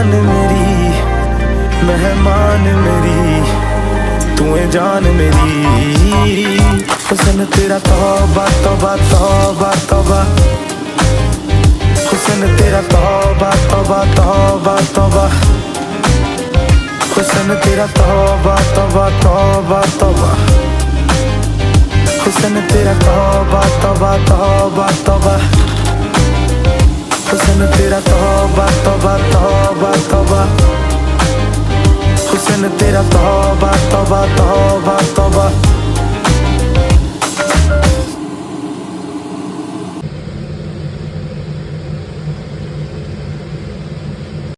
जान मेरी, मेहमान मेरी, तू है जान मेरी। हुस्न तेरा तौबा तौबा तौबा तौबा, हुस्न तेरा तौबा तौबा तौबा तौबा, हुस्न तेरा तौबा तौबा तौबा तौबा, हुस्न तेरा तौबा तौबा तौबा तौबा, हुस्न तेरा तौबा तौबा तौबा तौबा, हुस्न तेरा तौबा तौबा तौबा तौबा।